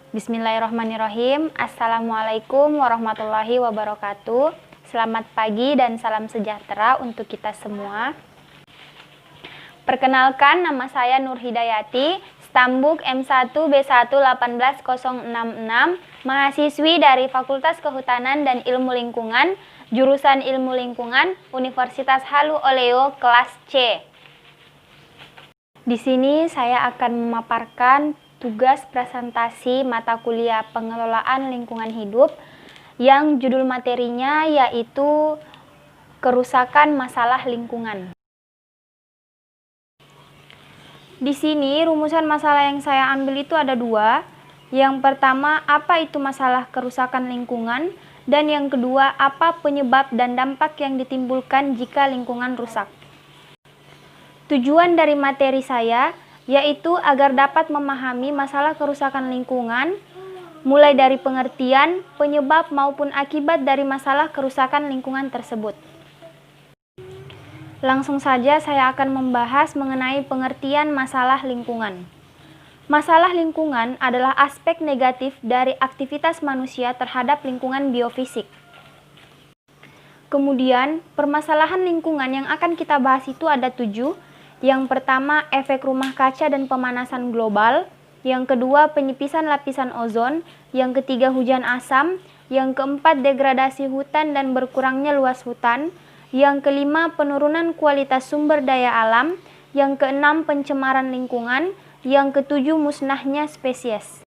Bismillahirrahmanirrahim. Assalamualaikum warahmatullahi wabarakatuh. Selamat pagi dan salam sejahtera untuk kita semua. Perkenalkan, nama saya Nur Hidayati, Stambuk M1B1 18066, mahasiswi dari Fakultas Kehutanan dan Ilmu Lingkungan, jurusan Ilmu Lingkungan, Universitas Halu Oleo, kelas C. Di sini saya akan memaparkan tugas presentasi mata kuliah Pengelolaan Lingkungan Hidup yang judul materinya yaitu Kerusakan Masalah Lingkungan. Di sini rumusan masalah yang saya ambil itu ada dua. Yang pertama, apa itu masalah kerusakan lingkungan, dan yang kedua, apa penyebab dan dampak yang ditimbulkan jika lingkungan rusak. Tujuan dari materi saya yaitu agar dapat memahami masalah kerusakan lingkungan, mulai dari pengertian, penyebab maupun akibat dari masalah kerusakan lingkungan tersebut. Langsung saja saya akan membahas mengenai pengertian masalah lingkungan. Masalah lingkungan adalah aspek negatif dari aktivitas manusia terhadap lingkungan biofisik. Kemudian, permasalahan lingkungan yang akan kita bahas itu ada 7. Yang pertama, efek rumah kaca dan pemanasan global. Yang kedua, penyepisan lapisan ozon. Yang ketiga, hujan asam. Yang keempat, degradasi hutan dan berkurangnya luas hutan. Yang kelima, penurunan kualitas sumber daya alam. Yang keenam, pencemaran lingkungan. Yang ketujuh, musnahnya spesies.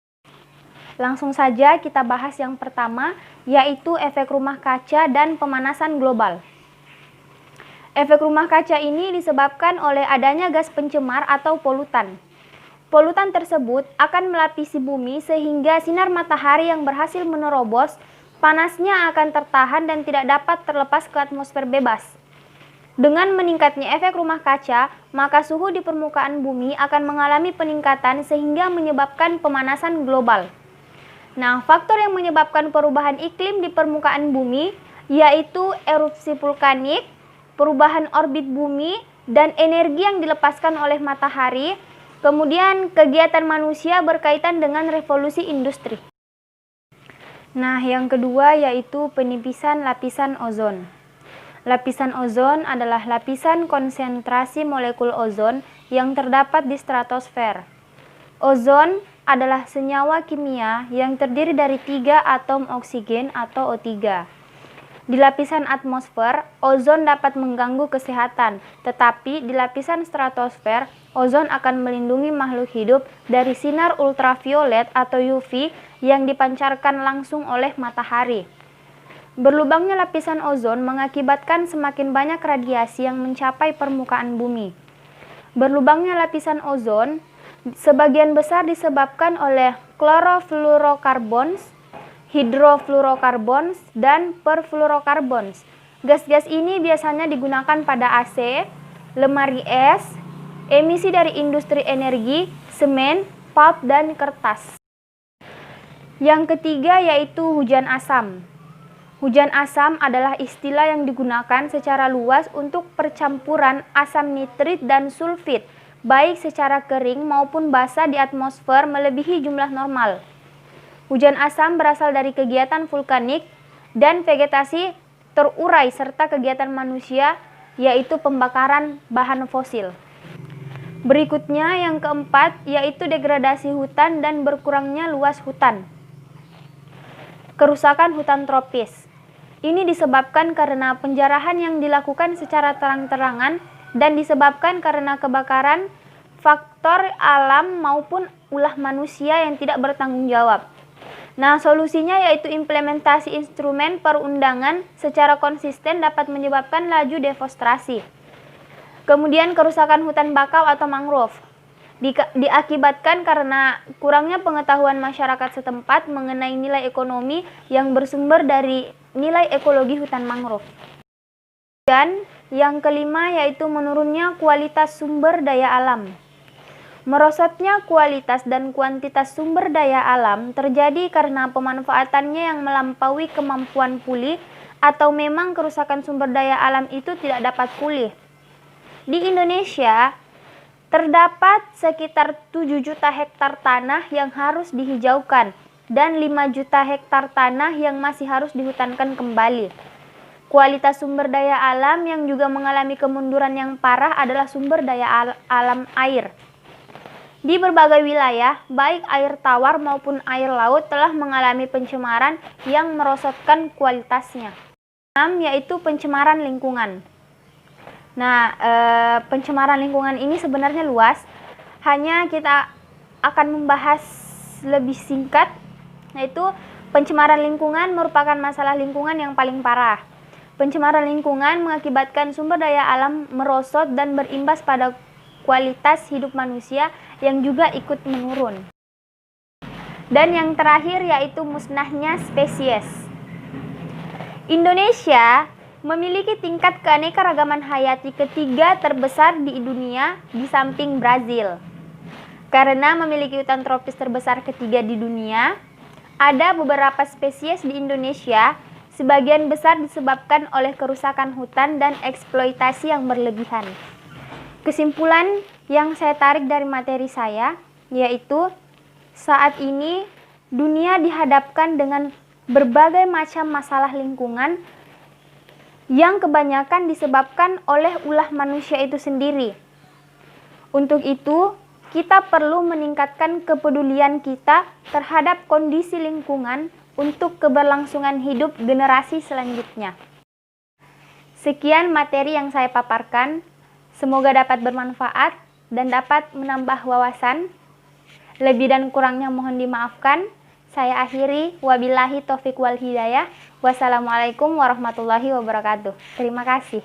Langsung saja kita bahas yang pertama, yaitu efek rumah kaca dan pemanasan global. Efek rumah kaca ini disebabkan oleh adanya gas pencemar atau polutan. Polutan tersebut akan melapisi bumi sehingga sinar matahari yang berhasil menerobos, panasnya akan tertahan dan tidak dapat terlepas ke atmosfer bebas. Dengan meningkatnya efek rumah kaca, maka suhu di permukaan bumi akan mengalami peningkatan sehingga menyebabkan pemanasan global. Nah, faktor yang menyebabkan perubahan iklim di permukaan bumi yaitu erupsi vulkanik, perubahan orbit bumi, dan energi yang dilepaskan oleh matahari, kemudian kegiatan manusia berkaitan dengan revolusi industri. Nah, yang kedua yaitu penipisan lapisan ozon. Lapisan ozon adalah lapisan konsentrasi molekul ozon yang terdapat di stratosfer. Ozon adalah senyawa kimia yang terdiri dari 3 atom oksigen atau O3. Di lapisan atmosfer, ozon dapat mengganggu kesehatan, tetapi di lapisan stratosfer, ozon akan melindungi makhluk hidup dari sinar ultraviolet atau UV yang dipancarkan langsung oleh matahari. Berlubangnya lapisan ozon mengakibatkan semakin banyak radiasi yang mencapai permukaan bumi. Berlubangnya lapisan ozon sebagian besar disebabkan oleh chlorofluorocarbons, hydrofluorocarbons, dan perfluorocarbons. Gas-gas ini biasanya digunakan pada AC, lemari es, emisi dari industri energi, semen, pulp, dan kertas. Yang ketiga yaitu hujan asam. Hujan asam adalah istilah yang digunakan secara luas untuk percampuran asam nitrit dan sulfit, baik secara kering maupun basah di atmosfer melebihi jumlah normal. Hujan asam berasal dari kegiatan vulkanik dan vegetasi terurai serta kegiatan manusia, yaitu pembakaran bahan fosil. Berikutnya yang keempat yaitu degradasi hutan dan berkurangnya luas hutan. Kerusakan hutan tropis. Ini disebabkan karena penjarahan yang dilakukan secara terang-terangan dan disebabkan karena kebakaran, faktor alam maupun ulah manusia yang tidak bertanggung jawab. Nah, solusinya yaitu implementasi instrumen perundangan secara konsisten dapat menyebabkan laju deforestasi. Kemudian kerusakan hutan bakau atau mangrove diakibatkan karena kurangnya pengetahuan masyarakat setempat mengenai nilai ekonomi yang bersumber dari nilai ekologi hutan mangrove. Dan yang kelima yaitu menurunnya kualitas sumber daya alam. Merosotnya kualitas dan kuantitas sumber daya alam terjadi karena pemanfaatannya yang melampaui kemampuan pulih atau memang kerusakan sumber daya alam itu tidak dapat pulih. Di Indonesia, Terdapat sekitar 7 juta hektar tanah yang harus dihijaukan dan 5 juta hektar tanah yang masih harus dihutankan kembali. Kualitas sumber daya alam yang juga mengalami kemunduran yang parah adalah sumber daya alam air. Di berbagai wilayah, baik air tawar maupun air laut telah mengalami pencemaran yang merosotkan kualitasnya. 6. Yaitu pencemaran lingkungan. Nah, pencemaran lingkungan ini sebenarnya luas. Hanya kita akan membahas lebih singkat, yaitu pencemaran lingkungan merupakan masalah lingkungan yang paling parah. Pencemaran lingkungan mengakibatkan sumber daya alam merosot dan berimbas pada kualitas hidup manusia yang juga ikut menurun. Dan yang terakhir yaitu musnahnya spesies. Indonesia memiliki tingkat keanekaragaman hayati ketiga terbesar di dunia di samping Brazil. Karena memiliki hutan tropis terbesar ketiga di dunia, ada beberapa spesies di Indonesia, sebagian besar disebabkan oleh kerusakan hutan dan eksploitasi yang berlebihan. Kesimpulan yang saya tarik dari materi saya, yaitu saat ini dunia dihadapkan dengan berbagai macam masalah lingkungan yang kebanyakan disebabkan oleh ulah manusia itu sendiri. Untuk itu, kita perlu meningkatkan kepedulian kita terhadap kondisi lingkungan untuk keberlangsungan hidup generasi selanjutnya. Sekian materi yang saya paparkan, semoga dapat bermanfaat dan dapat menambah wawasan. Lebih dan kurangnya mohon dimaafkan. Saya akhiri, wabillahi taufiq wal hidayah. Wassalamualaikum warahmatullahi wabarakatuh. Terima kasih.